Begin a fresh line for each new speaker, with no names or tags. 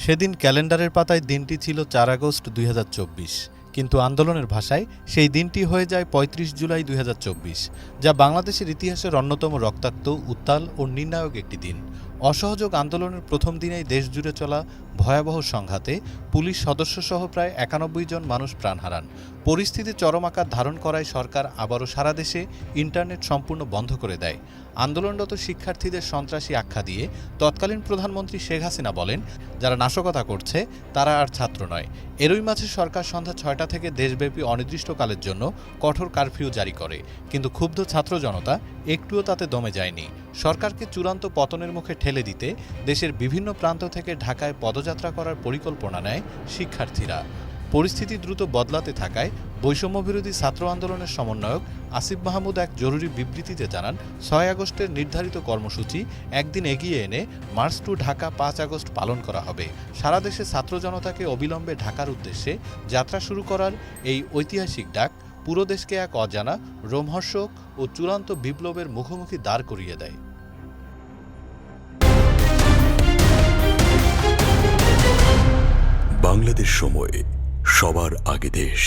সেদিন ক্যালেন্ডারের পাতায় দিনটি ছিল ৪ আগস্ট ২০২৪, কিন্তু আন্দোলনের ভাষায় সেই দিনটি হয়ে যায় ৩৫ জুলাই ২০২৪, যা বাংলাদেশের ইতিহাসের অন্যতম রক্তাক্ত, উত্তাল ও নির্ণায়ক একটি দিন। অসহযোগ আন্দোলনের প্রথম দিনেই দেশজুড়ে চলা ভয়াবহ সংঘাতে পুলিশ সদস্যসহ প্রায় ৯১ জন মানুষ প্রাণ হারান। পরিস্থিতি চরম আকার ধারণ করায় সরকার আবারও সারা দেশে ইন্টারনেট সম্পূর্ণ বন্ধ করে দেয়। আন্দোলনরত শিক্ষার্থীদের সন্ত্রাসী আখ্যা দিয়ে তৎকালীন প্রধানমন্ত্রী শেখ হাসিনা বলেন, যারা নাশকতা করছে তারা আর ছাত্র নয়। এরই মাঝে সরকার সন্ধ্যা ৬টা থেকে দেশব্যাপী অনির্দিষ্টকালের জন্য কঠোর কারফিউ জারি করে, কিন্তু ক্ষুব্ধ ছাত্র জনতা একটুও তাতে দমে যায়নি। সরকারকে চূড়ান্ত পতনের মুখে ঠেলে দিতে দেশের বিভিন্ন প্রান্ত থেকে ঢাকায় পদযাত্রা করার পরিকল্পনা নেয় শিক্ষার্থীরা। পরিস্থিতি দ্রুত বদলাতে থাকায় বৈষম্যবিরোধী ছাত্র আন্দোলনের সমন্বয়ক আসিফ মাহমুদ এক জরুরি বিবৃতিতে জানান, ৬ আগস্টের নির্ধারিত কর্মসূচি একদিন এগিয়ে এনে মার্চ টু ঢাকা ৫ আগস্ট পালন করা হবে। সারা দেশে ছাত্র জনতাকে অবিলম্বে ঢাকার উদ্দেশ্যে যাত্রা শুরু করার এই ঐতিহাসিক ডাক পুরো দেশকে এক অজানা, রোমহর্ষক ও চূড়ান্ত বিপ্লবের মুখোমুখি দাঁড় করিয়ে দেয়।
বাংলাদেশ সময়, সবার আগে দেশ।